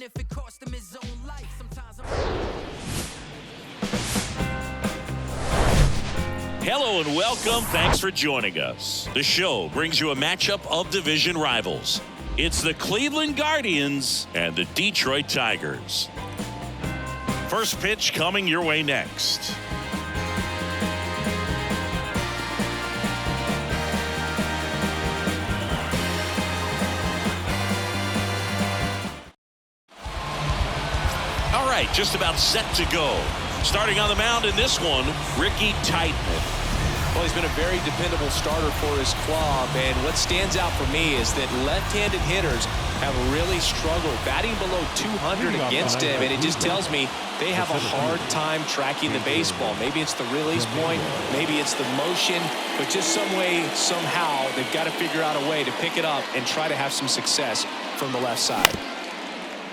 if it cost him his own life. Sometimes Hello and welcome. Thanks for joining us. The show brings you a matchup of division rivals. It's the Cleveland Guardians and the Detroit Tigers. First pitch coming your way next. All right, just about set to go. Starting on the mound in this one, Ricky Titleman. Well, he's been a very dependable starter for his club, and what stands out for me is that left-handed hitters have really struggled batting below 200 against him, and it just tells me they have a hard time tracking the baseball. Maybe it's the release point, maybe it's the motion, but just some way, somehow, they've got to figure out a way to pick it up and try to have some success from the left side.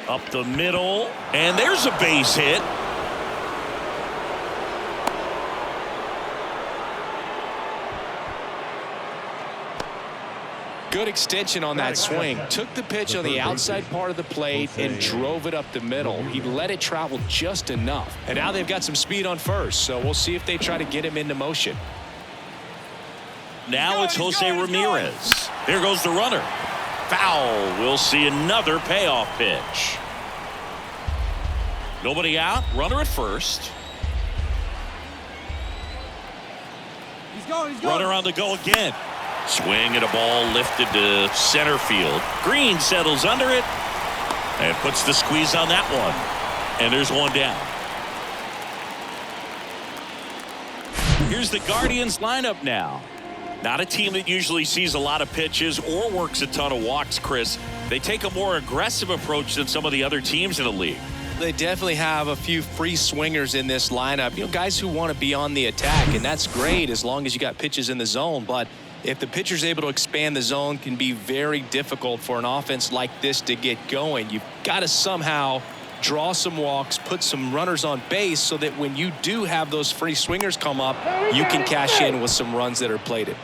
Up the middle, and there's a base hit. Good extension on that swing. Took the pitch on the outside part of the plate and drove it up the middle. He let it travel just enough. And now they've got some speed on first, so we'll see if they try to get him into motion. Now it's Jose Ramirez. There goes the runner. Foul. We'll see another payoff pitch. Nobody out. Runner at first. He's going. Runner on the go again. Swing at a ball lifted to center field. Green settles under it and puts the squeeze on that one. And there's one down. Here's the Guardians lineup now. Not a team that usually sees a lot of pitches or works a ton of walks, Chris. They take a more aggressive approach than some of the other teams in the league. They definitely have a few free swingers in this lineup. You know, guys who want to be on the attack, and that's great as long as you got pitches in the zone. But if the pitcher's able to expand the zone, can be very difficult for an offense like this to get going. You've got to somehow draw some walks, put some runners on base so that when you do have those free swingers come up, you can cash in with some runs that are plated.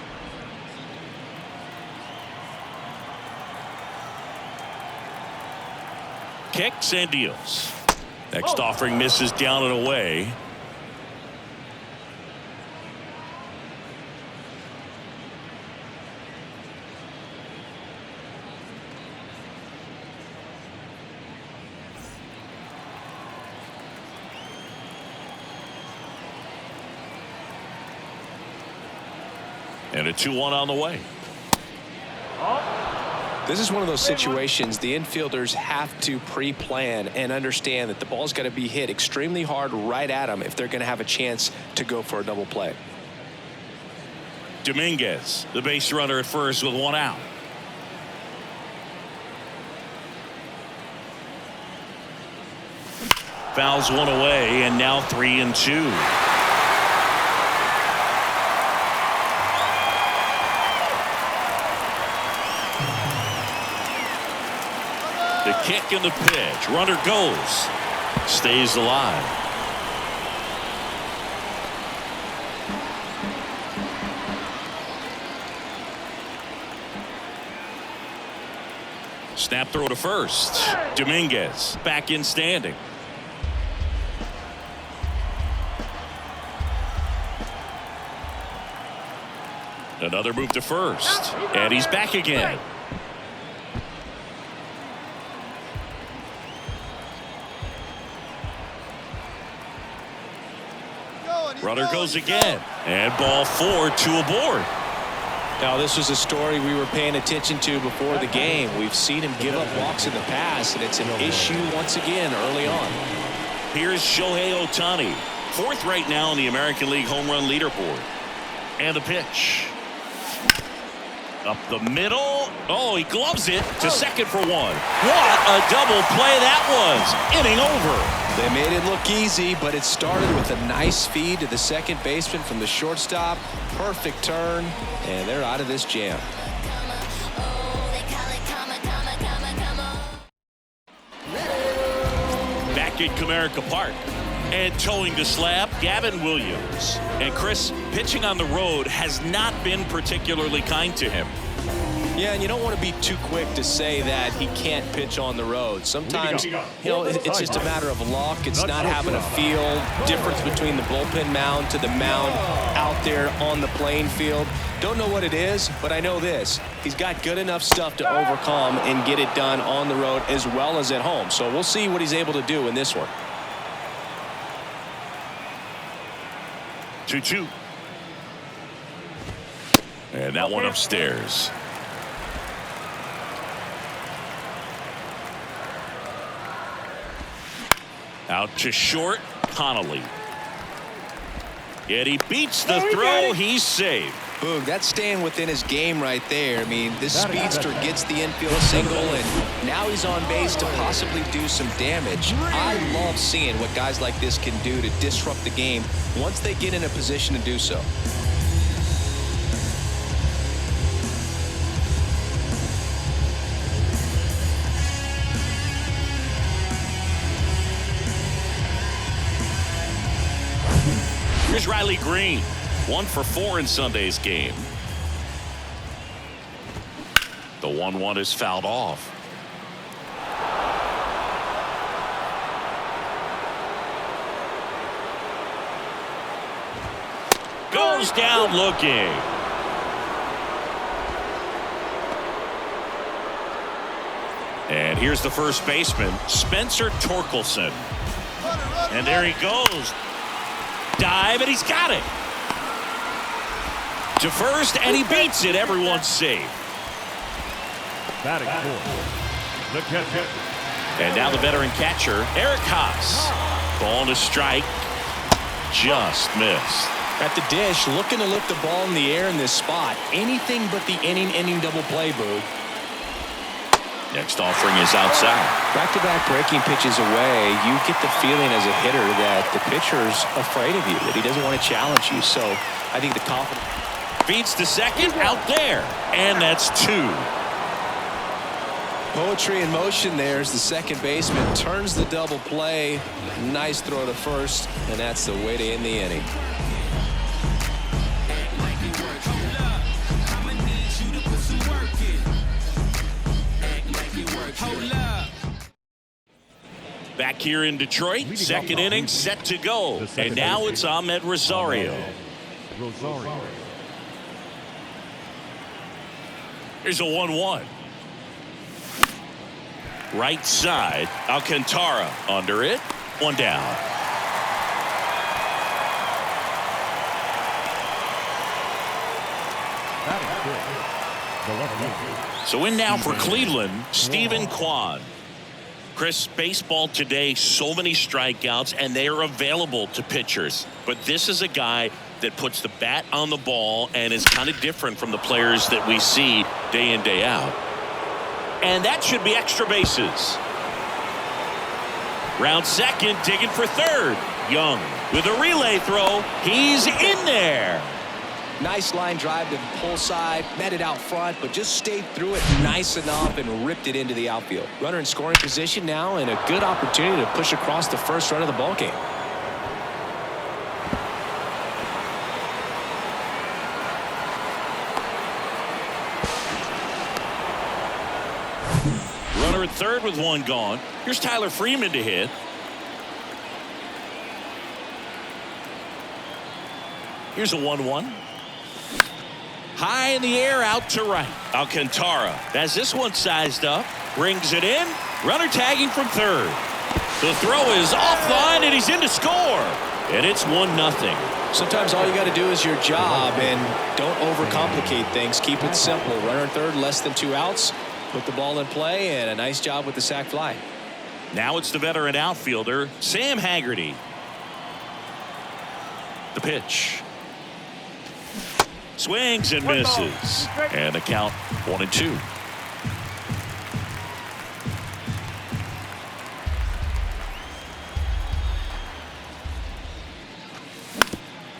Kicks and deals. Next offering misses down and away. And a 2-1 on the way. This is one of those situations the infielders have to pre-plan and understand that the ball's got to be hit extremely hard right at them if they're going to have a chance to go for a double play. Dominguez, the base runner at first with one out. Fouls one away, and now 3-2. The kick and the pitch. Runner goes. Stays alive. Snap throw to first. Dominguez back in standing. Another move to first. And he's back again. Runner goes again, and ball 4, 2 aboard. Now, this was a story we were paying attention to before the game. We've seen him give up walks in the past, and it's an issue once again early on. Here's Shohei Ohtani, 4th right now in the American League home run leaderboard. And the pitch. Up the middle. Oh, he gloves it to second for 1. What a double play that was. Inning over. They made it look easy, but it started with a nice feed to the second baseman from the shortstop. Perfect turn, and they're out of this jam. Back at Comerica Park. And towing the slab, Gavin Williams. And Chris, pitching on the road has not been particularly kind to him. Yeah, and you don't want to be too quick to say that he can't pitch on the road. Sometimes, it's just a matter of luck. It's not having a feel difference between the bullpen mound to the mound out there on the playing field. Don't know what it is, but I know this. He's got good enough stuff to overcome and get it done on the road as well as at home. So we'll see what he's able to do in this one. 2-2. And that one upstairs. Out to short, Connolly. Yet he beats the throw. He's safe. Boog, that's staying within his game right there. I mean, this speedster gets the infield single, and now he's on base to possibly do some damage. I love seeing what guys like this can do to disrupt the game once they get in a position to do so. Here's Riley Green. 1 for 4 in Sunday's game. The 1-1 is fouled off. Goes down looking. And here's the first baseman, Spencer Torkelson. And there he goes. Dive, and he's got it. To first, and he beats it. Everyone's safe. Batting fourth, the catcher. And now the veteran catcher, Eric Haas. Ball to strike. Just missed. At the dish, looking to lift the ball in the air in this spot. Anything but the inning double play, Boog. Next offering is outside. Back-to-back breaking pitches away, you get the feeling as a hitter that the pitcher's afraid of you, that he doesn't want to challenge you. So I think the confidence. Beats the second, out there. And that's 2. Poetry in motion there as the second baseman turns the double play. Nice throw to first, and that's the way to end the inning. Back here in Detroit, second inning set to go. And now it's Ahmed Rosario. Here's a 1-1. Right side, Alcantara under it. 1 down. So in now for Cleveland, Stephen Kwan. Chris, baseball today, so many strikeouts, and they are available to pitchers. But this is a guy that puts the bat on the ball and is kind of different from the players that we see day in, day out. And that should be extra bases. Round second, digging for third. Young with a relay throw. He's in there. Nice line drive to the pull side, met it out front, but just stayed through it nice enough and ripped it into the outfield. Runner in scoring position now, and a good opportunity to push across the first run of the ballgame. Runner at third with 1 gone. Here's Tyler Freeman to hit. Here's a 1-1. High in the air, out to right. Alcantara has this one sized up. Brings it in. Runner tagging from third. The throw is offline, and he's in to score. And it's 1-0. Sometimes all you got to do is your job, and don't overcomplicate things. Keep it simple. Runner at third, less than 2 outs. Put the ball in play, and a nice job with the sac fly. Now it's the veteran outfielder, Sam Haggerty. The pitch. Swings and misses. And the count 1-2.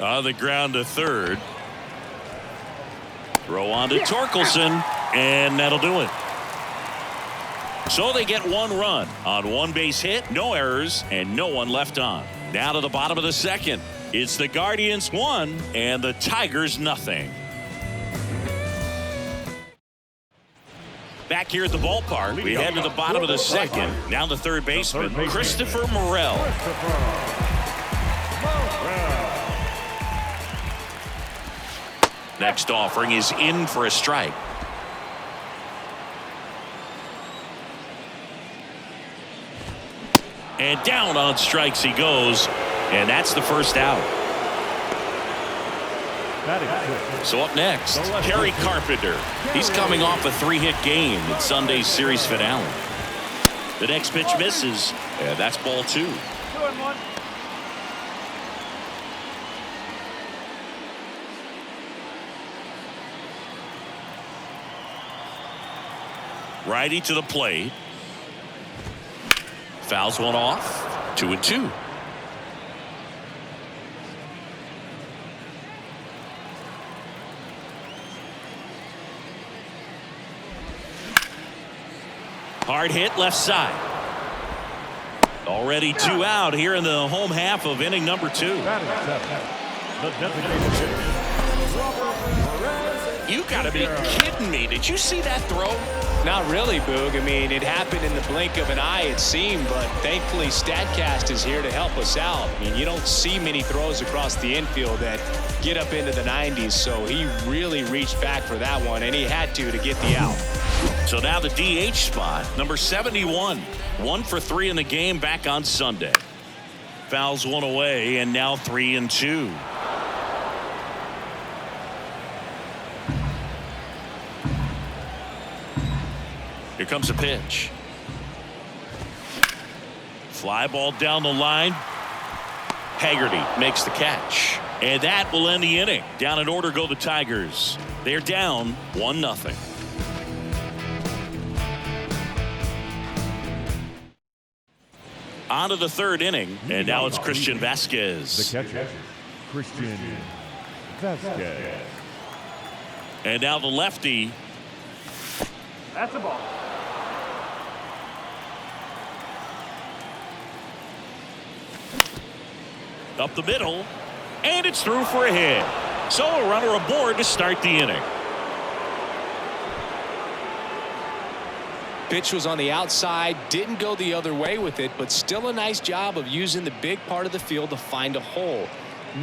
On the ground to third. Throw on to Torkelson, and that'll do it. So they get 1 run on 1 base hit, no errors, and no one left on. Now to the bottom of the second. It's the Guardians 1 and the Tigers 0. Back here at the ballpark, we head to the bottom of the second. Now the third baseman, Christopher Morel. Next offering is in for a strike. And down on strikes he goes, and that's the first out. So up next, Kerry Carpenter. He's coming off a 3-hit game in Sunday's series finale. The next pitch misses, and that's ball 2. 2-1. Righty to the plate. Fouls one off. 2-2. Hard hit left side. Already 2 out here in the home half of inning number 2. You gotta be kidding me. Did you see that throw? Not really, Boog. I mean, it happened in the blink of an eye, it seemed, but thankfully StatCast is here to help us out. I mean, you don't see many throws across the infield that get up into the 90s, so he really reached back for that one, and he had to get the out. So now the DH spot, number 71. 1 for 3 in the game back on Sunday. Fouls one away, and now 3-2. Here comes a pitch. Fly ball down the line. Haggerty makes the catch. And that will end the inning. Down in order go the Tigers. They're down 1-0. On to the third inning, and now it's Christian Vasquez. The catcher, Christian Vasquez. And now the lefty. That's a ball. Up the middle, and it's through for a hit. So a runner aboard to start the inning. Pitch was on the outside, didn't go the other way with it, but still a nice job of using the big part of the field to find a hole.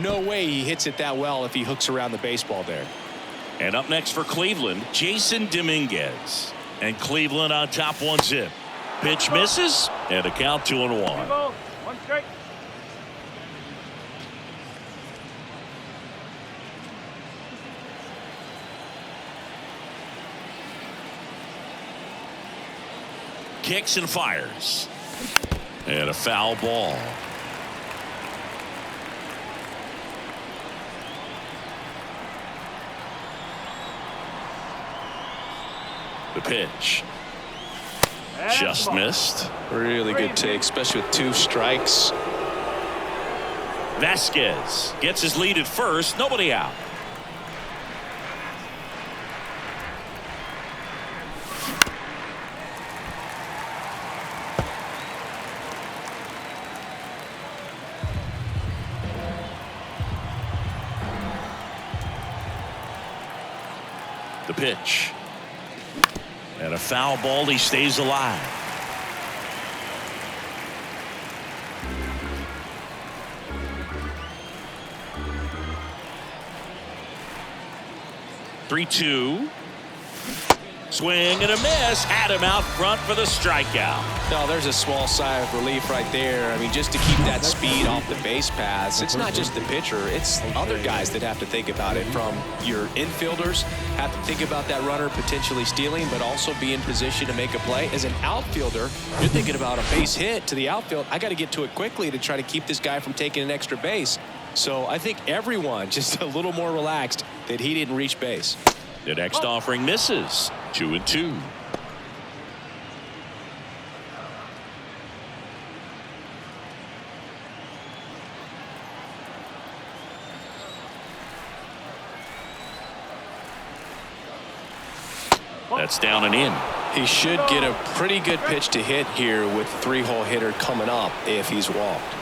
No way he hits it that well if he hooks around the baseball there. And up next for Cleveland, Jason Dominguez. And Cleveland on top 1-0. Pitch misses, and a count 2-1. 1 strike. Kicks and fires. And a foul ball. The pitch. Just missed. Really good take, especially with 2 strikes. Vasquez gets his lead at first. Nobody out. The pitch. And a foul ball. He stays alive. Three-two. Swing and a miss. Had him out front for the strikeout. No, there's a small sigh of relief right there. I mean, just to keep that speed off the base paths. It's not just the pitcher. It's other guys that have to think about it. From your infielders have to think about that runner potentially stealing, but also be in position to make a play. As an outfielder, you're thinking about a base hit to the outfield. I got to get to it quickly to try to keep this guy from taking an extra base. So I think everyone just a little more relaxed that he didn't reach base. The next offering misses. 2-2. That's down and in. He should get a pretty good pitch to hit here with 3-hole hitter coming up if he's walked.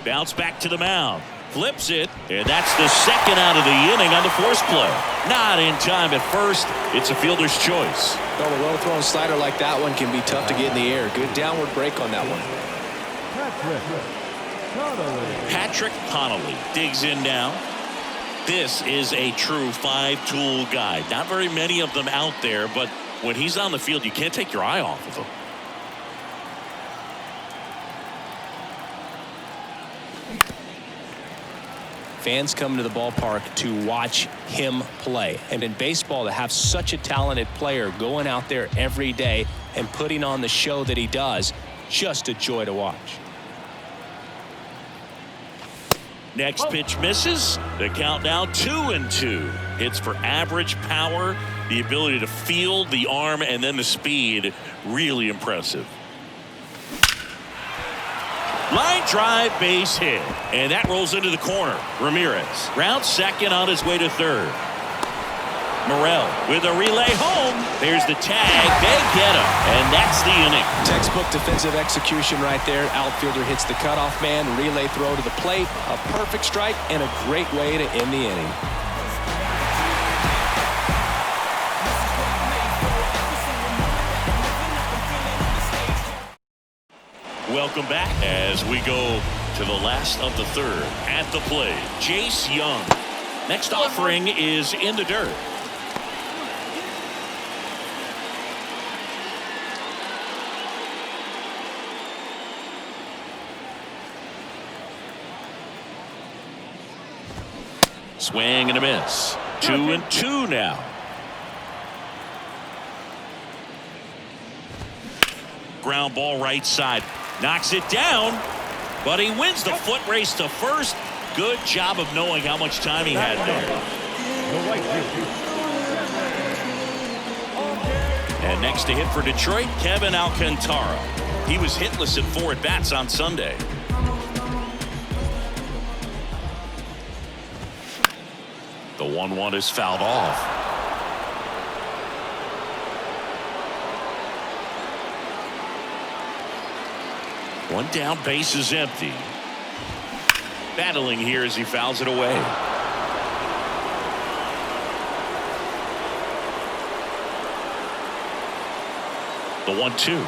Bounce back to the mound. Flips it, and that's the second out of the inning on the force play. Not in time at first. It's a fielder's choice. Well, a well-thrown slider like that one can be tough to get in the air. Good downward break on that one. Patrick Connolly. Patrick Connolly digs in now. This is a true five-tool guy. Not very many of them out there, but when he's on the field, you can't take your eye off of him. Fans come to the ballpark to watch him play. And in baseball, to have such a talented player going out there every day and putting on the show that he does, just a joy to watch. Next pitch misses. The count now 2-2. Hits for average power, the ability to field, the arm, and then the speed. Really impressive. Line drive, base hit. And that rolls into the corner. Ramirez rounds second on his way to third. Morel with a relay home. There's the tag. They get him. And that's the inning. Textbook defensive execution right there. Outfielder hits the cutoff man. Relay throw to the plate. A perfect strike and a great way to end the inning. Welcome back as we go to the last of the third. At the plate, Jace Young. Next offering is in the dirt. Swing and a miss. 2-2 now. Ground ball right side. Knocks it down, but he wins the foot race to first. Good job of knowing how much time he had there. And next to hit for Detroit, Kevin Alcantara. He was hitless at 4 at-bats on Sunday. The 1-1 is fouled off. One down, base is empty. Battling here as he fouls it away. The 1-2.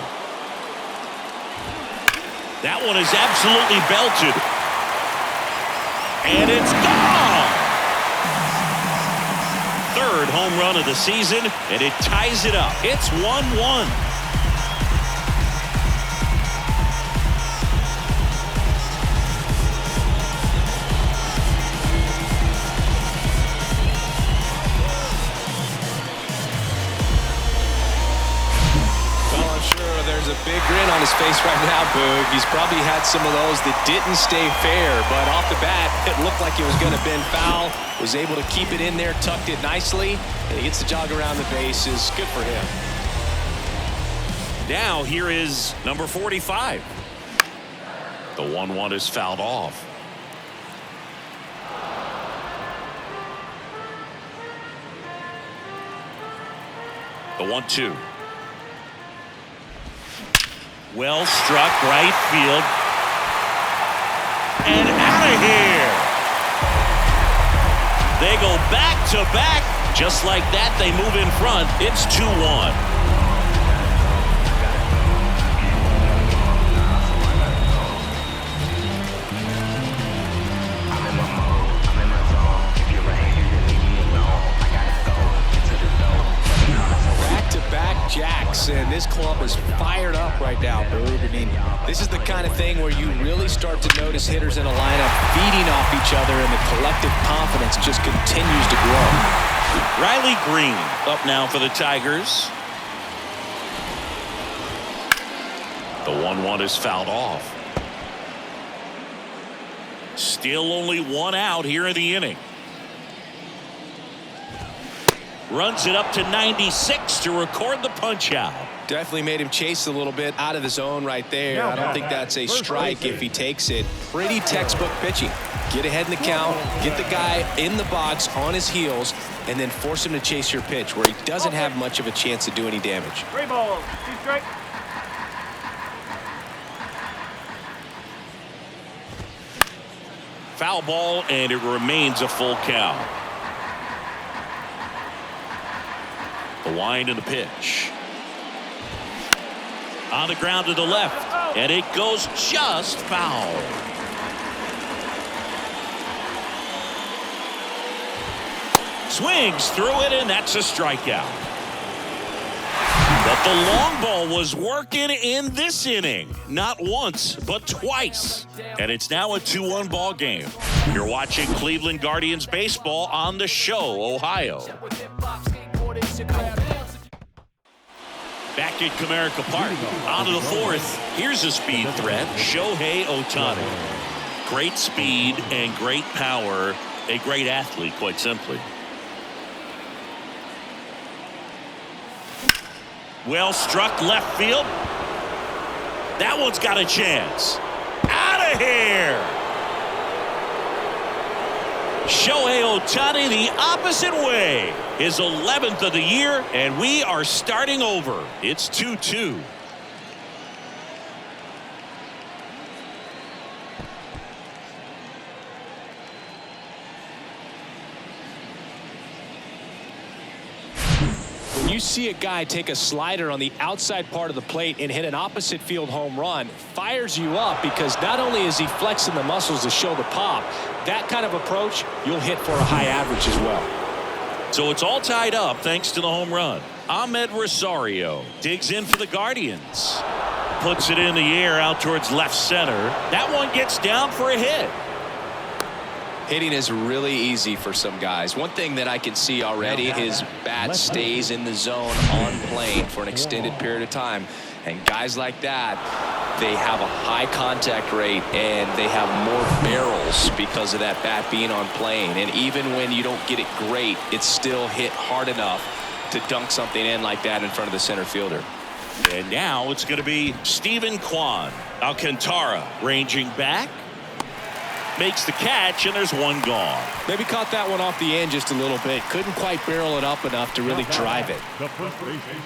That one is absolutely belted. And it's gone! Third home run of the season, and it ties it up. It's 1-1. There's a big grin on his face right now, Boog. He's probably had some of those that didn't stay fair, but off the bat, it looked like it was going to bend foul. Was able to keep it in there, tucked it nicely, and he gets the jog around the bases. Good for him. Now here is number 45. The 1-1 is fouled off. The 1-2. Well struck, right field. And out of here. They go back to back. Just like that, they move in front. It's 2-1. Jacks, and this club is fired up right now, Boog. I mean, this is the kind of thing where you really start to notice hitters in a lineup feeding off each other, and the collective confidence just continues to grow. Riley Green up now for the Tigers. The 1-1 is fouled off. Still only one out here in the inning. Runs it up to 96 to record the punch out. Definitely made him chase a little bit out of the zone right there. I don't think that's a strike if he takes it. Pretty textbook pitching. Get ahead in the count, get the guy in the box on his heels, and then force him to chase your pitch where he doesn't have much of a chance to do any damage. 3 balls, 2 strikes. Foul ball, and it remains a full count. The wind and the pitch. On the ground to the left, and it goes just foul. Swings through it, and that's a strikeout. But the long ball was working in this inning. Not once, but twice. And it's now a 2-1 ball game. You're watching Cleveland Guardians baseball on The Show, Ohio. Back at Comerica Park, on to the fourth. Here's a speed threat, Shohei Ohtani. Great speed and great power. A great athlete, quite simply. Well struck left field. That one's got a chance. Out of here. Shohei Ohtani the opposite way. His 11th of the year, and we are starting over. It's 2-2. When you see a guy take a slider on the outside part of the plate and hit an opposite field home run, fires you up because not only is he flexing the muscles to show the pop, that kind of approach, you'll hit for a high average as well. So it's all tied up thanks to the home run. Ahmed Rosario digs in for the Guardians. Puts it in the air out towards left center. That one gets down for a hit. Hitting is really easy for some guys. One thing that I can see already, his bat stays in the zone on plane for an extended period of time. And guys like that, they have a high contact rate and they have more barrels because of that bat being on plane. And even when you don't get it great, it's still hit hard enough to dunk something in like that in front of the center fielder. And now it's going to be Steven Kwan. Alcantara ranging back. Makes the catch, and there's one gone. Maybe caught that one off the end just a little bit. Couldn't quite barrel it up enough to really drive it. The first baseman,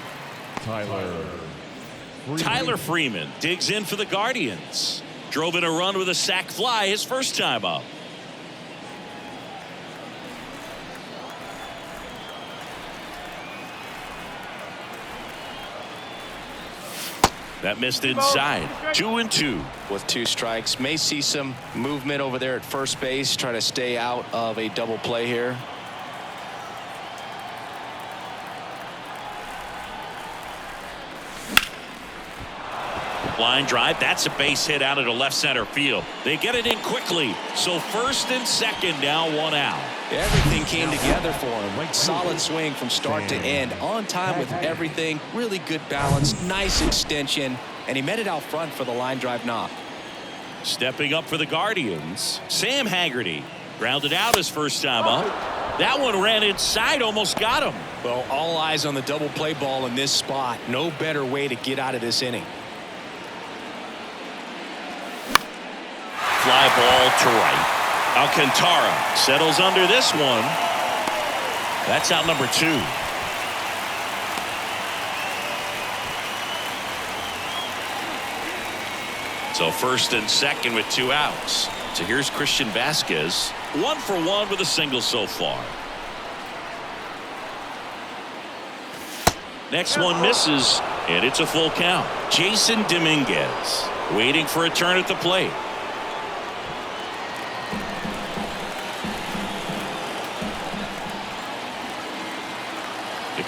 Tyler Freeman digs in for the Guardians. Drove in a run with a sac fly his first time up. That missed inside. 2-2. With 2 strikes. May see some movement over there at first base. Trying to stay out of a double play here. Line drive. That's a base hit out of the left center field. They get it in quickly. So first and second, now 1 out. Everything came together for him. Solid swing from start to end. On time with everything. Really good balance. Nice extension. And he met it out front for the line drive knock. Stepping up for the Guardians, Sam Haggerty. Grounded out his first time up. That one ran inside, almost got him. Well, all eyes on the double play ball in this spot. No better way to get out of this inning. Fly ball to right. Alcantara settles under this one. That's out number 2. So first and second with 2 outs. So here's Christian Vasquez. 1 for 1 with a single so far. Next one misses, and it's a full count. Jason Dominguez waiting for a turn at the plate.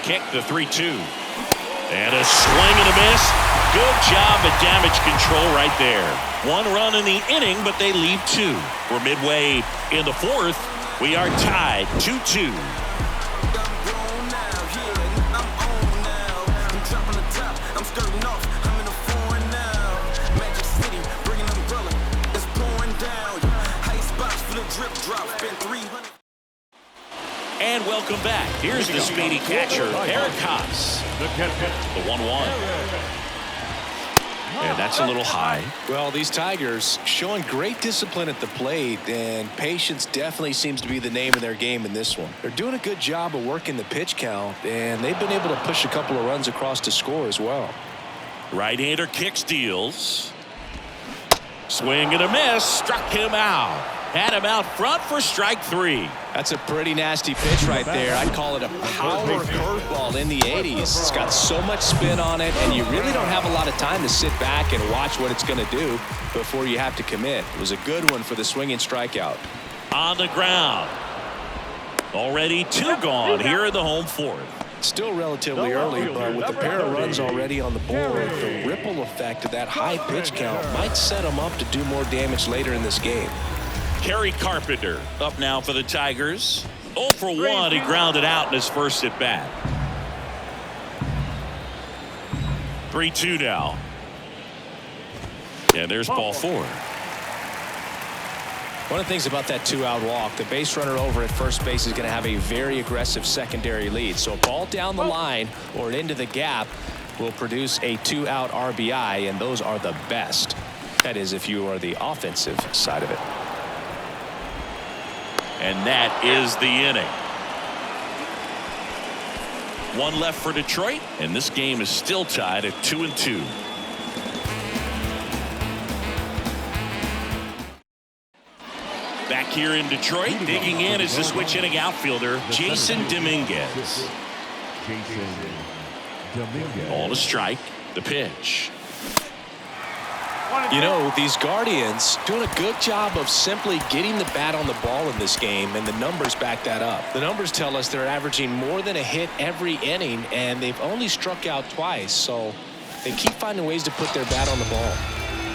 Kick, the 3-2. And a swing and a miss. Good job at damage control right there. 1 run in the inning, but they leave 2. We're midway in the 4th. We are tied 2-2. And welcome back. Here's the speedy catcher, Eric Haas. The 1-1. And that's a little high. Well, these Tigers showing great discipline at the plate, and patience definitely seems to be the name of their game in this one. They're doing a good job of working the pitch count, and they've been able to push a couple of runs across to score as well. Right-hander kick steals. Swing and a miss. Struck him out. Had him out front for strike 3. That's a pretty nasty pitch right there. I'd call it a power curveball in the 80s. It's got so much spin on it, and you really don't have a lot of time to sit back and watch what it's going to do before you have to commit. It was a good one for the swinging strikeout. On the ground. Already 2 gone here in the home 4th. Still relatively early, but with a pair of runs already on the board, the ripple effect of that high pitch count might set him up to do more damage later in this game. Kerry Carpenter up now for the Tigers. 0 for 1. He grounded out in his first at bat. 3-2 now. And there's ball 4. One of the things about that 2-out walk, the base runner over at first base is going to have a very aggressive secondary lead. So a ball down the line or into the gap will produce a 2-out RBI, and those are the best. That is, if you are the offensive side of it. And that is the inning. 1 left for Detroit, and this game is still tied at 2-2. Back here in Detroit, digging in is the switch hitting outfielder, Jason Dominguez. Ball to strike. The pitch. You know, these Guardians doing a good job of simply getting the bat on the ball in this game, and the numbers back that up. The numbers tell us they're averaging more than a hit every inning, and they've only struck out twice, so they keep finding ways to put their bat on the ball.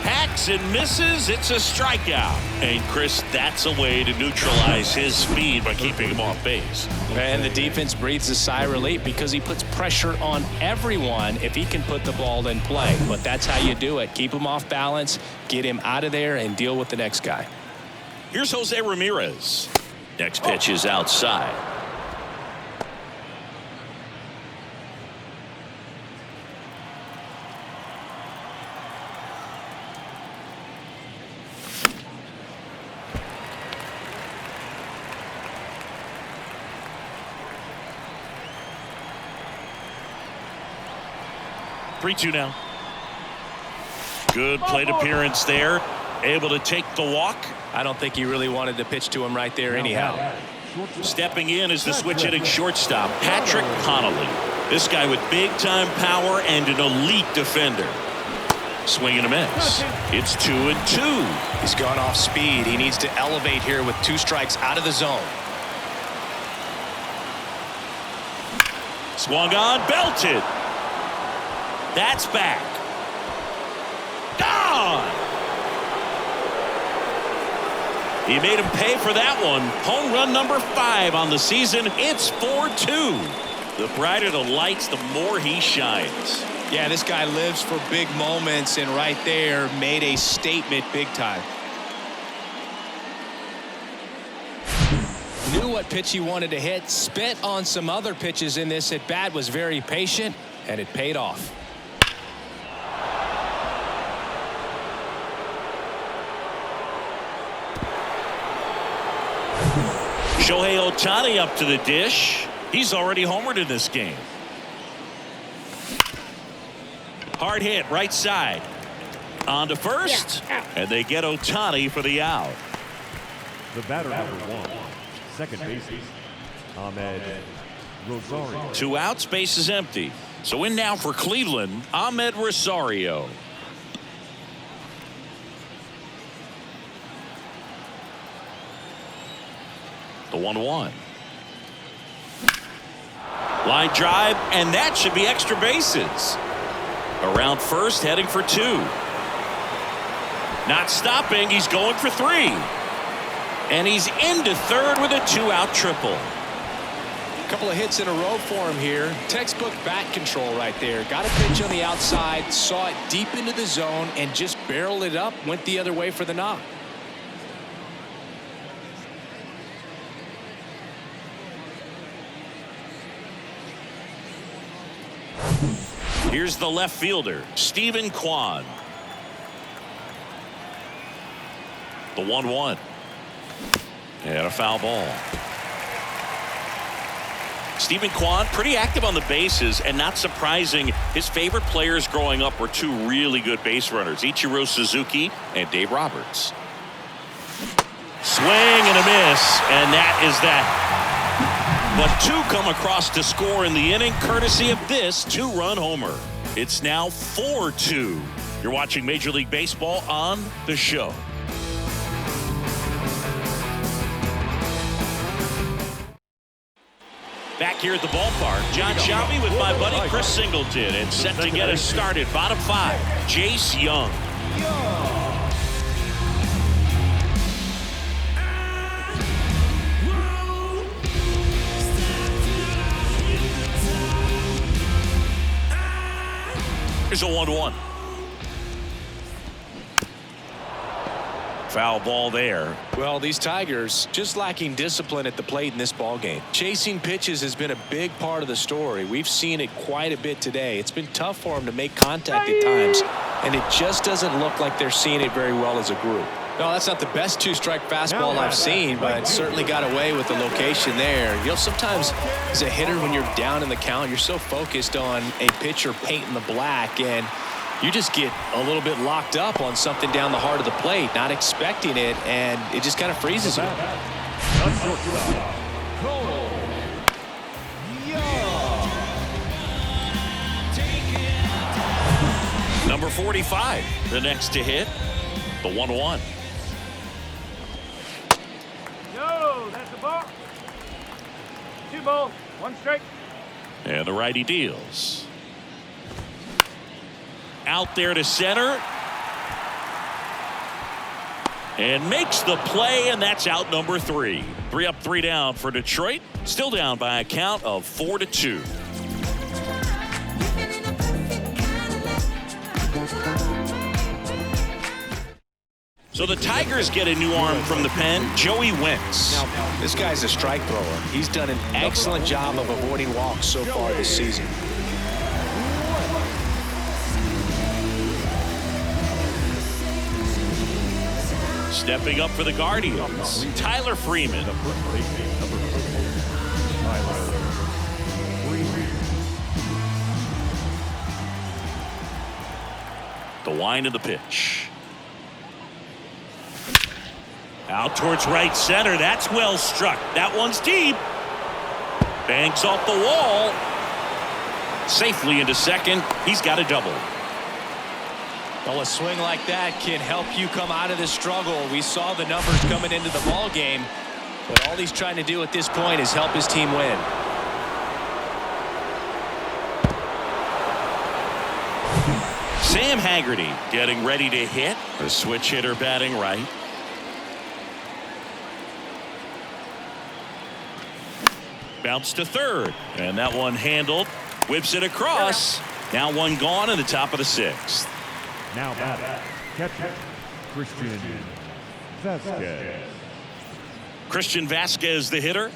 Hacks and misses. It's a strikeout. And Chris, that's a way to neutralize his speed by keeping him off base. And the defense breathes a sigh of relief because he puts pressure on everyone if he can put the ball in play. But that's how you do it. Keep him off balance, get him out of there, and deal with the next guy. Here's Jose Ramirez. Next pitch is outside. Three-two now. Good plate appearance there. Able to take the walk. I don't think he really wanted to pitch to him right there anyhow. Stepping in is the switch hitting shortstop, Patrick Connolly. This guy with big-time power and an elite defender. Swing and a miss. It's 2-2. He's gone off speed. He needs to elevate here with 2 strikes out of the zone. Swung on, belted. That's back. Gone. He made him pay for that one. Home run number 5 on the season. It's 4-2. The brighter the lights, the more he shines. Yeah, this guy lives for big moments, and right there made a statement big time. Knew what pitch he wanted to hit, spit on some other pitches in this at bat, was very patient, and it paid off. Shohei Ohtani up to the dish. He's already homered in this game. Hard hit right side. On to first. And they get Ohtani for the out. The batter number 1, second baseman, Ahmed Rosario. 2 outs, base is empty. So in now for Cleveland, Ahmed Rosario. The 1-1. Line drive, and that should be extra bases. Around first, heading for 2. Not stopping, he's going for 3. And he's into third with a 2-out triple. A couple of hits in a row for him here. Textbook bat control right there. Got a pitch on the outside, saw it deep into the zone, and just barreled it up, went the other way for the knock. Here's the left fielder, Stephen Kwan. The 1-1. And a foul ball. Stephen Kwan, pretty active on the bases, and not surprising, his favorite players growing up were 2 really good base runners, Ichiro Suzuki and Dave Roberts. Swing and a miss, and that is that. But two come across to score in the inning, courtesy of this two-run homer. It's now 4-2. You're watching Major League Baseball on The Show. Back here at the ballpark, John Shelby with my buddy Chris Singleton, and set to get us started. Bottom five, Jace Jung. Here's a 1-1. Foul ball there. Well, these Tigers just lacking discipline at the plate in this ball game. Chasing pitches has been a big part of the story. We've seen it quite a bit today. It's been tough for them to make contact at times, and it just doesn't look like they're seeing it very well as a group. No, that's not the best two-strike fastball I've seen, but certainly got away with the location there. You know, sometimes as a hitter, when you're down in the count, you're so focused on a pitcher painting the black, and you just get a little bit locked up on something down the heart of the plate, not expecting it, and it just kind of freezes you. Number 45, the next to hit, the 1-1. No, that's a ball. 2 balls, 1 strike. And the righty deals. Out there to center. And makes the play, and that's out number 3. 3 up, 3 down for Detroit. Still down by a count of 4-2. So the Tigers get a new arm from the pen, Joey Wentz. Now, this guy's a strike thrower. He's done an excellent job of avoiding walks so far this season. Stepping up for the Guardians, Tyler Freeman. The wind of the pitch. Out towards right center. That's well struck. That one's deep. Banks off the wall. Safely into second. He's got a double. Well, a swing like that can help you come out of this struggle. We saw the numbers coming into the ball game, but all he's trying to do at this point is help his team win. Sam Haggerty getting ready to hit. A switch hitter batting right. Bounce to third, and that one handled. Whips it across. Now one gone in the top of the 6th. Now batting, catcher, Christian Vasquez. Christian Vasquez, the hitter.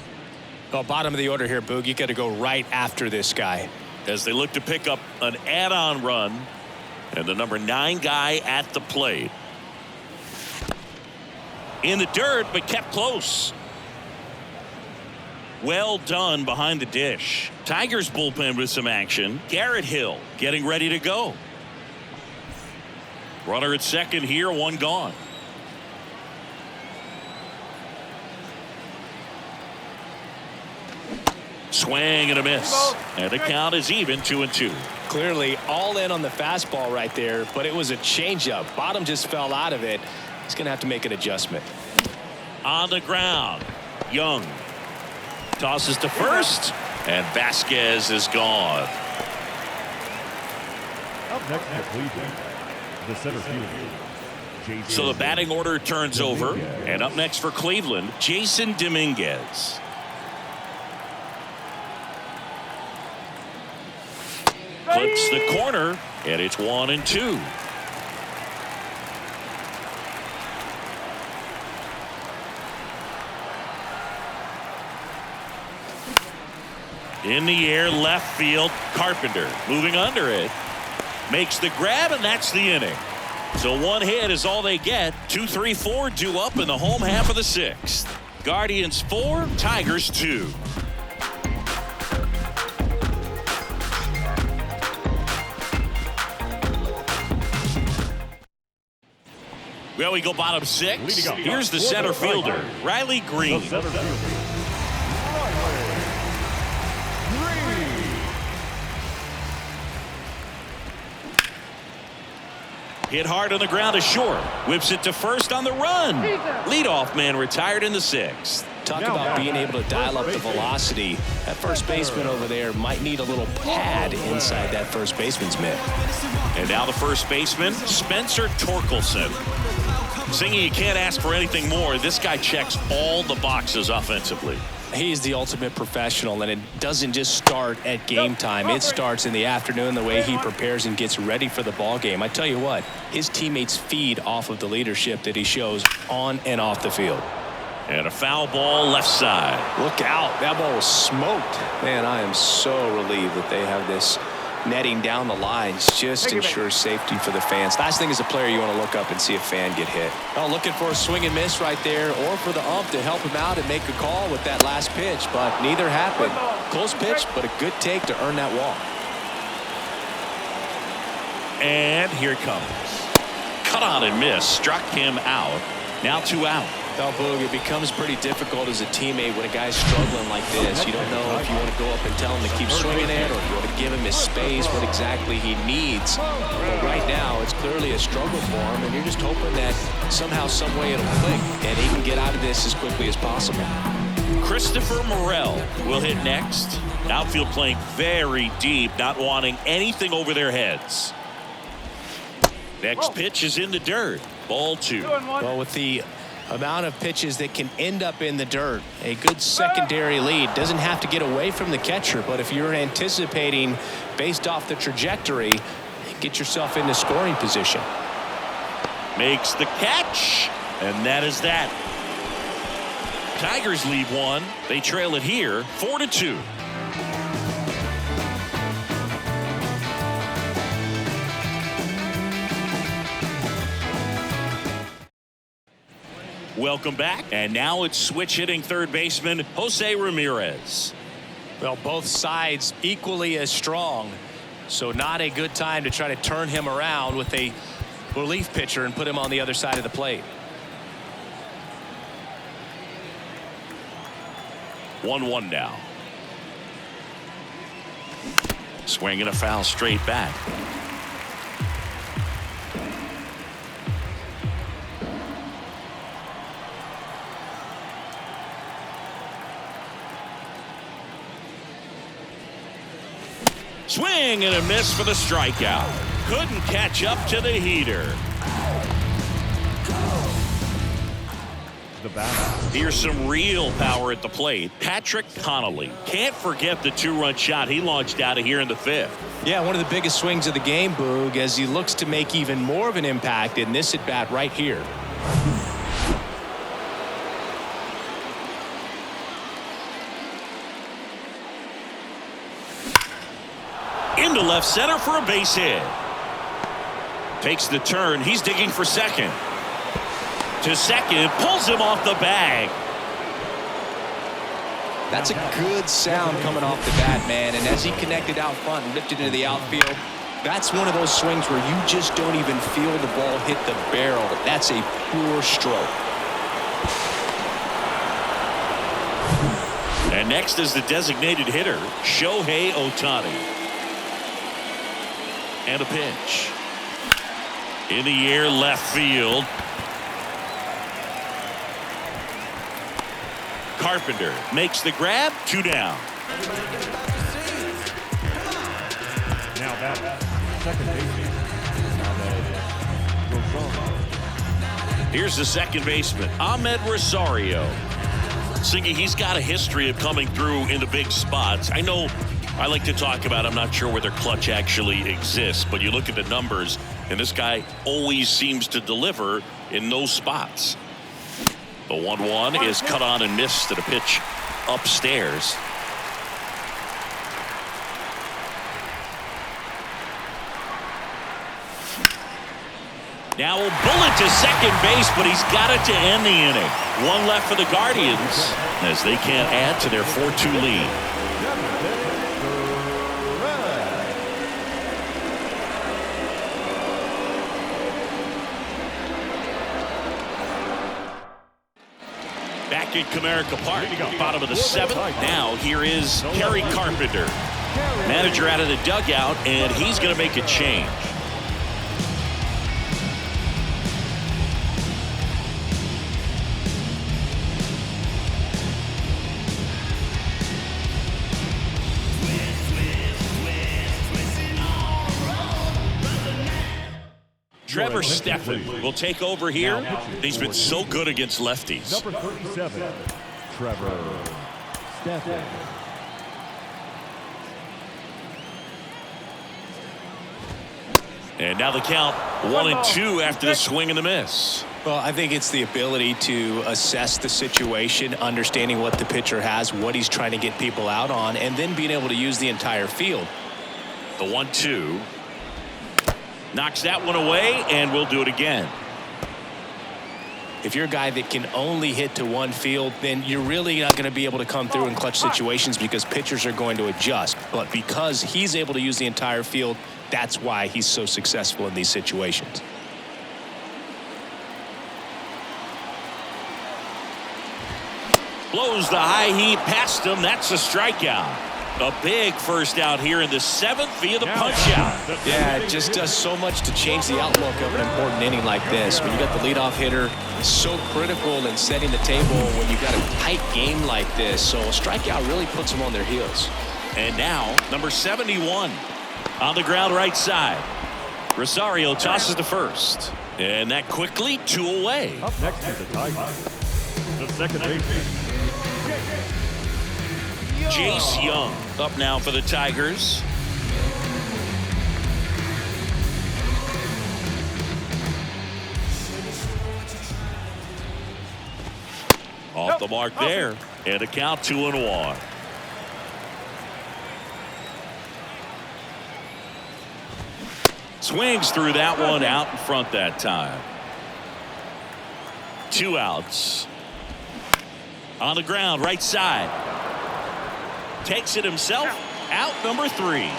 Well, bottom of the order here, Boog. You got to go right after this guy. As they look to pick up an add-on run, and the number 9 guy at the plate. In the dirt, but kept close. Well done behind the dish. Tigers bullpen with some action. Garrett Hill getting ready to go. Runner at second here, one gone. Swing and a miss. And the count is even, 2-2. Clearly all in on the fastball right there, but it was a changeup. Bottom just fell out of it. He's going to have to make an adjustment. On the ground, Young tosses to first, and Vasquez is gone. Up next for Cleveland, the center fielder. So the batting order turns over, and up next for Cleveland, Jason Dominguez. Clips the corner, and it's 1-2. In the air, left field, Carpenter moving under it. Makes the grab, and that's the inning. So one hit is all they get. 2, 3, 4 due up in the home half of the 6th. Guardians 4, Tigers 2. Well, we go bottom six. Leading up Here's the for center the fielder, Tigers. Riley The Green. center fielder, Riley Green. Hit hard on the ground to short. Whips it to first on the run. Leadoff man retired in the sixth. Talk about being able to dial up the velocity. That first baseman over there might need a little pad inside that first baseman's mitt. And now the first baseman, Spencer Torkelson. Singy, you can't ask for anything more. This guy checks all the boxes offensively. He's the ultimate professional, and it doesn't just start at game time. It starts in the afternoon, the way he prepares and gets ready for the ball game. I tell you what, his teammates feed off of the leadership that he shows on and off the field. And a foul ball left side. Look out. That ball was smoked. Man, I am so relieved that they have this netting down the lines. Just ensures safety for the fans. Last thing as a player, you want to look up and see a fan get hit. Oh, looking for a swing and miss right there, or for the ump to help him out and make a call with that last pitch, but neither happened. Close pitch, but a good take to earn that walk. And here it comes. Cut on and miss. Struck him out. Now 2 out. Well, Boog, it becomes pretty difficult as a teammate when a guy's struggling like this. You don't know if you want to go up and tell him to keep swinging it, or if you want to give him his space, what exactly he needs. But right now, it's clearly a struggle for him, and you're just hoping that somehow, some way it'll click, and he can get out of this as quickly as possible. Christopher Morel will hit next. Outfield playing very deep, not wanting anything over their heads. Next pitch is in the dirt. Ball 2. Well, with the amount of pitches that can end up in the dirt, a good secondary lead. Doesn't have to get away from the catcher, but if you're anticipating based off the trajectory, get yourself into scoring position. Makes the catch, and that is that. Tigers lead 1. They trail it here 4-2. Welcome back, and now it's switch hitting third baseman Jose Ramirez. Well, both sides equally as strong, so not a good time to try to turn him around with a relief pitcher and put him on the other side of the plate. 1-1 now. Swing and a foul straight back. Swing and a miss for the strikeout. Couldn't catch up to the heater. The batter. Here's some real power at the plate. Patrick Connolly. Can't forget the 2-run shot he launched out of here in the 5th. Yeah, one of the biggest swings of the game, Boog, as he looks to make even more of an impact in this at-bat right here. Into left center for a base hit. Takes the turn. He's digging for second. To second. Pulls him off the bag. That's a good sound coming off the bat, man. And as he connected out front and lifted into the outfield, that's one of those swings where you just don't even feel the ball hit the barrel. That's a pure stroke. And next is the designated hitter, Shohei Ohtani. And a pitch. In the air, left field. Carpenter makes the grab. 2 down. Now batter, second baseman, Ahmed Rosario. Here's the second baseman, Ahmed Rosario. Singy, he's got a history of coming through in the big spots. I know I like to talk about, I'm not sure whether clutch actually exists, but you look at the numbers, and this guy always seems to deliver in those spots. The 1-1 is cut on and missed at a pitch upstairs. Now a bullet to second base, but he's got it to end the inning. 1 left for the Guardians as they can't add to their 4-2 lead. Back at Comerica Park, bottom of the 7th. Now here is Kerry Carpenter. Manager out of the dugout, and he's going to make a change. Trevor Steffen will take over here. He's been so good against lefties. Number 37, Trevor Steffen. And now the count 1-2 after the swing and the miss. Well, I think it's the ability to assess the situation, understanding what the pitcher has, what he's trying to get people out on, and then being able to use the entire field. The 1-2. Knocks that one away, and we'll do it again. If you're a guy that can only hit to one field, then you're really not going to be able to come through in clutch situations because pitchers are going to adjust. But because he's able to use the entire field, that's why he's so successful in these situations. Blows the high heat past him. That's a strikeout. A big first out here in the 7th via the punch out. Yeah, it just does so much to change the outlook of an important inning like this. When you got the leadoff hitter, so critical in setting the table when you got a tight game like this. So a strikeout really puts them on their heels. And now, number 71 on the ground right side. Rosario tosses to first. And that quickly 2 away. Up next is the Tigers. The second baseman, Jace Young up now for the Tigers. Off the mark there. And a count 2-1. Swings through that one out in front that time. 2 outs. On the ground, right side. Takes it himself. Out number 3.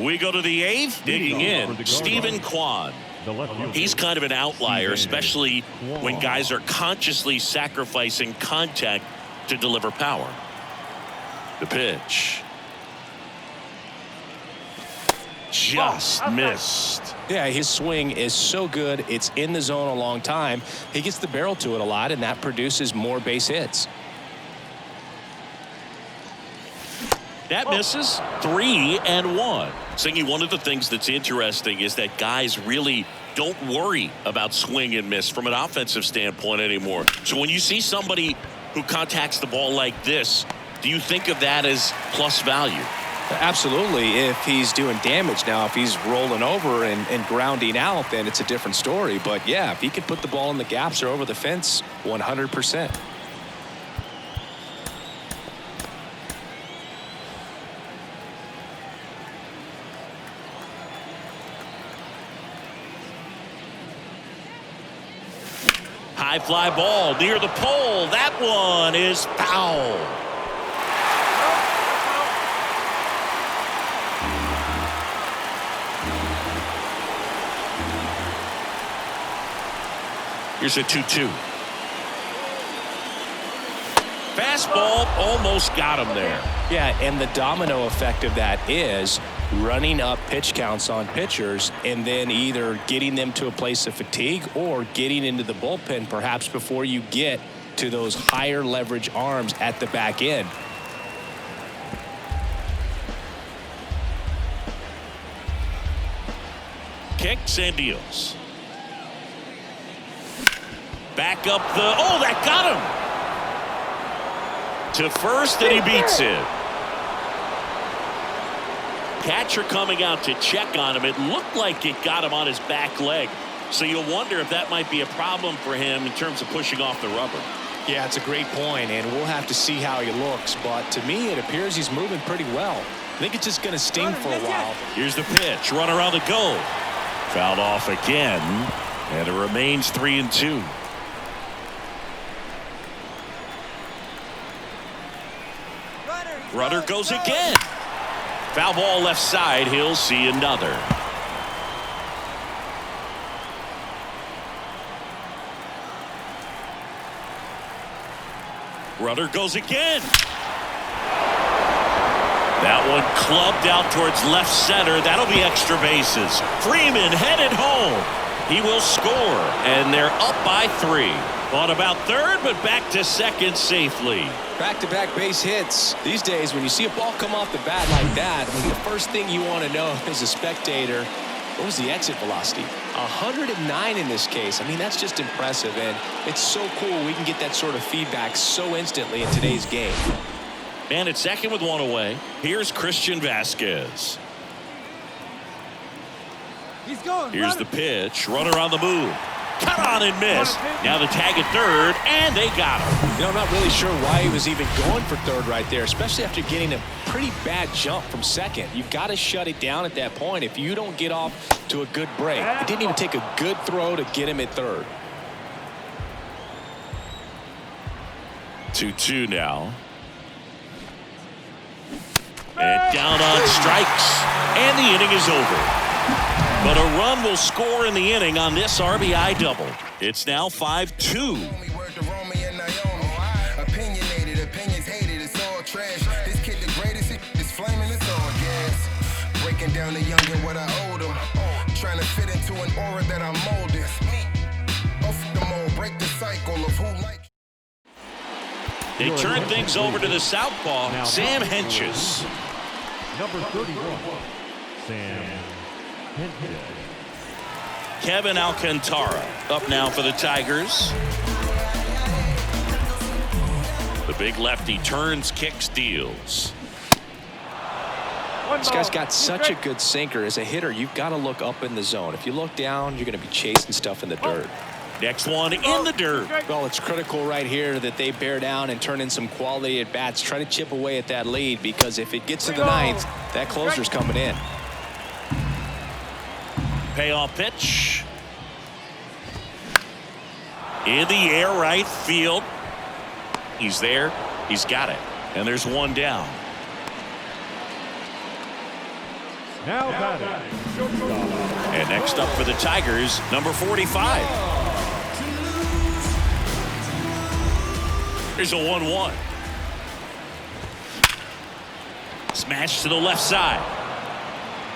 We go to the 8th. Digging in, Stephen Kwan. the left fielder. He's kind of an outlier, especially when guys are consciously sacrificing contact to deliver power. The pitch. Just missed. Yeah, his swing is so good. It's in the zone a long time. He gets the barrel to it a lot, and that produces more base hits. That misses. 3-1. Singy, one of the things that's interesting is that guys really don't worry about swing and miss from an offensive standpoint anymore. So when you see somebody who contacts the ball like this, do you think of that as plus value? Absolutely, if he's doing damage. Now, if he's rolling over and grounding out, then it's a different story. But, yeah, if he can put the ball in the gaps or over the fence, 100%. High fly ball near the pole. That one is foul. Here's a 2-2. Fastball almost got him there. Yeah, and the domino effect of that is running up pitch counts on pitchers and then either getting them to a place of fatigue or getting into the bullpen perhaps before you get to those higher leverage arms at the back end. Kicks and deals. Back up the, oh, that got him. To first, and he beats it. Catcher coming out to check on him. It looked like it got him on his back leg. So you'll wonder if that might be a problem for him in terms of pushing off the rubber. Yeah, it's a great point, and we'll have to see how he looks. But to me, it appears he's moving pretty well. I think it's just going to sting for a while. Here's the pitch. Runner on the go. Fouled off again, and it remains 3-2. Runner goes again. Foul ball left side. He'll see another. Runner goes again. That one clubbed out towards left center. That'll be extra bases. Freeman headed home. He will score, and they're up by 3. On about third, but back to second safely. Back-to-back base hits. These days, when you see a ball come off the bat like that, I mean, the first thing you want to know as a spectator, what was the exit velocity? 109 in this case. I mean, that's just impressive, and it's so cool we can get that sort of feedback so instantly in today's game. And at second with 1 away, here's Christian Vasquez. He's going. Here's the pitch. Runner on the move. Cut on and miss. Now the tag at third, and they got him. You know, I'm not really sure why he was even going for third right there, especially after getting a pretty bad jump from second. You've got to shut it down at that point if you don't get off to a good break. It didn't even take a good throw to get him at third. 2-2 now. And down on strikes. And the inning is over. But a run will score in the inning on this RBI double. It's now 5-2. Opinionated, opinions hated, it's all trash. This kid the greatest, it's flaming, it's all gas. Breaking down the young and what I owed him. Trying to fit into an aura that I'm molded. Off the mold, break the cycle of who like. They turn things over to the southpaw, Sam Hentges. Number 31, Sam Hentges. Kevin Alcantara up now for the Tigers. The big lefty turns, kicks, deals. This guy's got such a good sinker. As a hitter, you've got to look up in the zone. If you look down, you're going to be chasing stuff in the dirt. Next one in the dirt. Well, it's critical right here that they bear down and turn in some quality at bats. Try to chip away at that lead, because if it gets to the ninth, that closer's coming in. Payoff pitch. In the air, right field. He's there. He's got it. And there's one down. Now batting, shortstop. And next up for the Tigers, number 45. Here's a 1-1. Smash to the left side.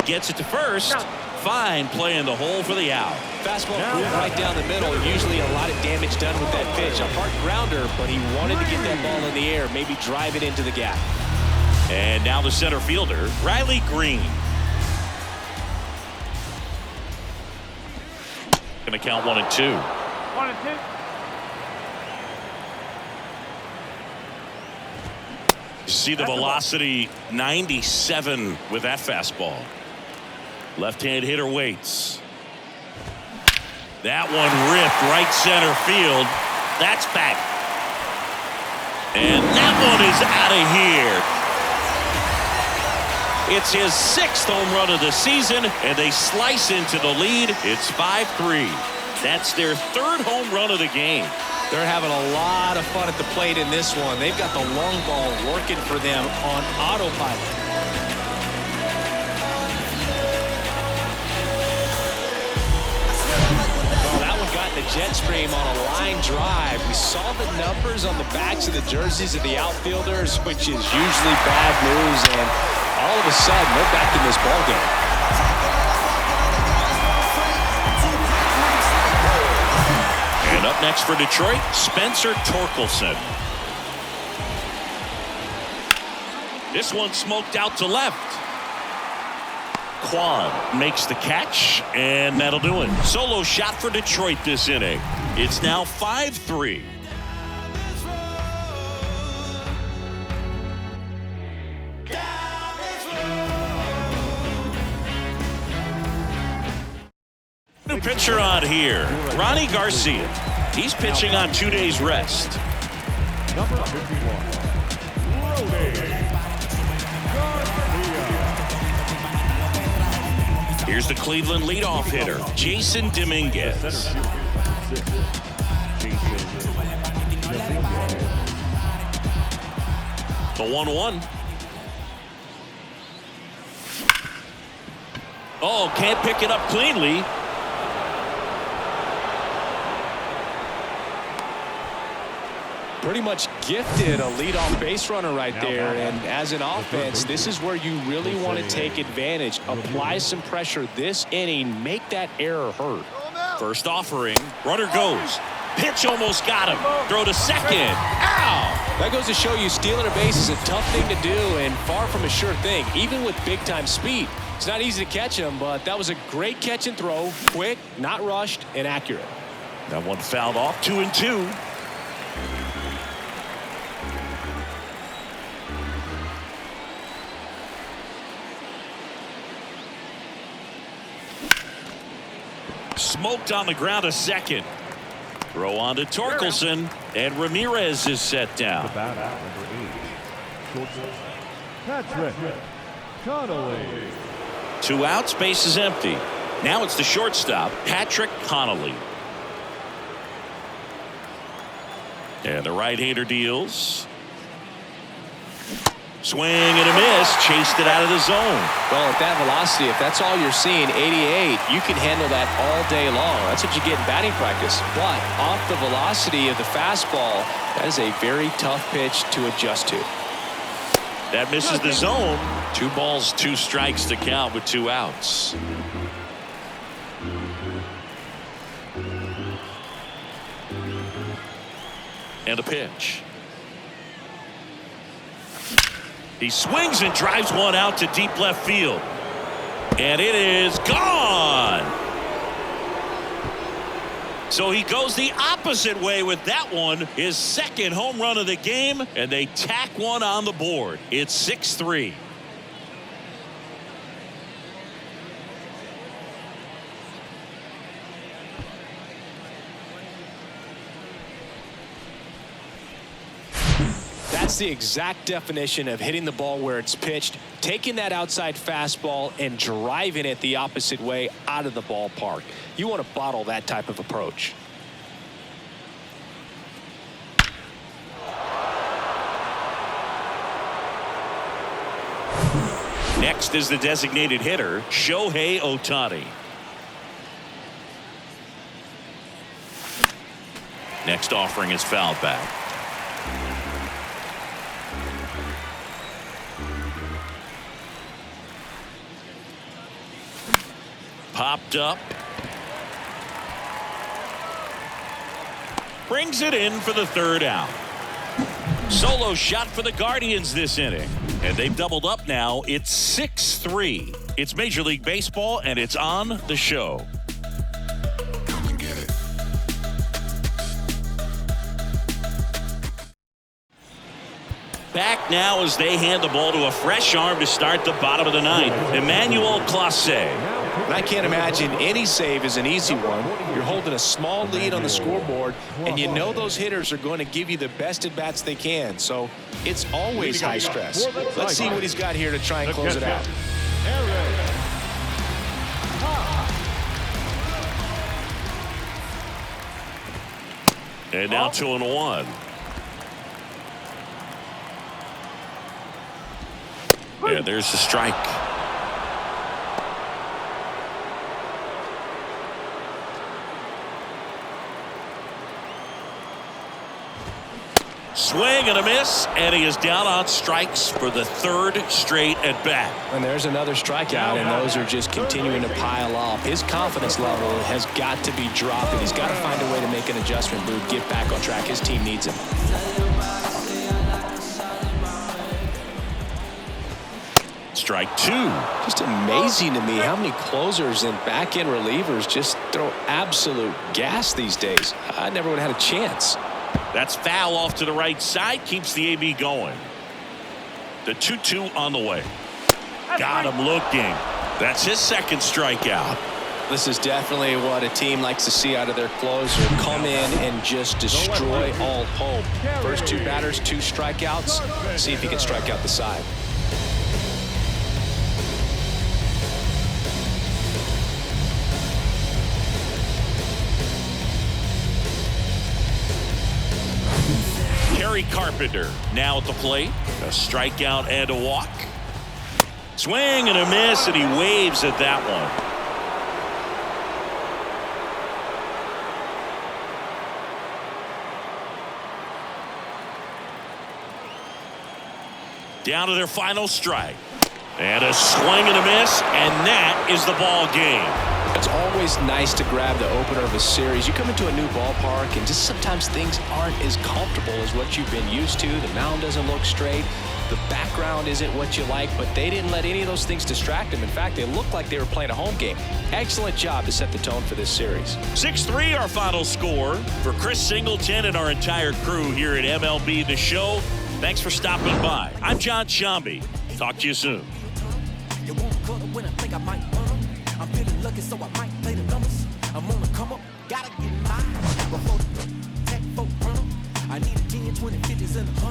Gets it to first. Fine play in the hole for the out. Fastball right down the middle. Usually a lot of damage done with that pitch. A hard grounder, but he wanted to get that ball in the air, maybe drive it into the gap. And now the center fielder, Riley Green. Going to count 1 and 2. 1 and 2. You see the velocity, 97 with that fastball. Left-hand hitter waits. That one ripped right center field. That's back. And that one is out of here. It's his 6th home run of the season, and they slice into the lead. It's 5-3. That's their 3rd home run of the game. They're having a lot of fun at the plate in this one. They've got the long ball working for them on autopilot. Well, that one got in the jet stream on a line drive. We saw the numbers on the backs of the jerseys of the outfielders, which is usually bad news, and all of a sudden they're back in this ballgame. And up next for Detroit, Spencer Torkelson. This one smoked out to left. Kwan makes the catch, and that'll do it. Solo shot for Detroit this inning. It's now 5-3. New pitcher on here, Ronnie Garcia. He's pitching on 2 days rest. Number 51, Ronnie Garcia. Here's the Cleveland leadoff hitter, Jason Dominguez. The 1-1. Oh, can't pick it up cleanly. Pretty much gifted a leadoff base runner right there. And as an offense, this is where you really want to take advantage. Apply some pressure this inning. Make that error hurt. First offering. Runner goes. Pitch almost got him. Throw to second. Ow! That goes to show you stealing a base is a tough thing to do and far from a sure thing, even with big-time speed. It's not easy to catch him, but that was a great catch and throw. Quick, not rushed, and accurate. That one fouled off. 2-2. Smoked on the ground, a second. Throw on to Torkelson, and Ramirez is set down. The batter, number 8, shortstop, Patrick Connolly. 2 outs, base is empty. Now it's the shortstop, Patrick Connolly. And the right-hander deals. Swing and a miss. Chased it out of the zone. Well, at that velocity, if that's all you're seeing, 88, you can handle that all day long. That's what you get in batting practice. But off the velocity of the fastball, that is a very tough pitch to adjust to. That misses the zone. 2 balls, 2 strikes to count with 2 outs. And a pitch. He swings and drives one out to deep left field. And it is gone. So he goes the opposite way with that one. His second home run of the game, and they tack one on the board. It's 6-3. That's the exact definition of hitting the ball where it's pitched, taking that outside fastball and driving it the opposite way out of the ballpark. You want to bottle that type of approach. Next is the designated hitter, Shohei Ohtani. Next offering is fouled back. Popped up. Brings it in for the 3rd out. Solo shot for the Guardians this inning. And they've doubled up now. It's 6-3. It's Major League Baseball, and it's on the show. Come and get it. Back now as they hand the ball to a fresh arm to start the bottom of the 9th. Emmanuel Clase. And I can't imagine any save is an easy one. You're holding a small lead on the scoreboard, and you know those hitters are going to give you the best at-bats they can. So it's always high stress. Let's see what he's got here to try and close it out. And now 2-1. Yeah, there's the strike. Swing and a miss, and he is down on strikes for the 3rd straight at bat. And there's another strikeout, and those are just continuing to pile up. His confidence level has got to be dropping. He's got to find a way to make an adjustment move, get back on track. His team needs him. Strike 2. Just amazing to me how many closers and back-end relievers just throw absolute gas these days. I never would have had a chance. That's foul off to the right side. Keeps the AB going. The 2-2 on the way. Got him looking. That's his 2nd strikeout. This is definitely what a team likes to see out of their closer. Come in and just destroy all hope. First 2 batters, 2 strikeouts. See if he can strike out the side. Carpenter now at the plate. A strikeout and a walk. Swing and a miss, and he waves at that one. Down to their final strike. And a swing and a miss, and that is the ball game. It's always nice to grab the opener of a series. You come into a new ballpark, and just sometimes things aren't as comfortable as what you've been used to. The mound doesn't look straight. The background isn't what you like, but they didn't let any of those things distract them. In fact, they looked like they were playing a home game. Excellent job to set the tone for this series. 6-3 our final score. For Chris Singleton and our entire crew here at MLB The Show, thanks for stopping by. I'm John Shambi. Talk to you soon. You won't cut it when I think I might run 'em. I'm feeling lucky, so I might play the numbers. I'm on the come up, gotta get mine. Before the tech folk run 'em. I need a 10, 20, 50s, and 100.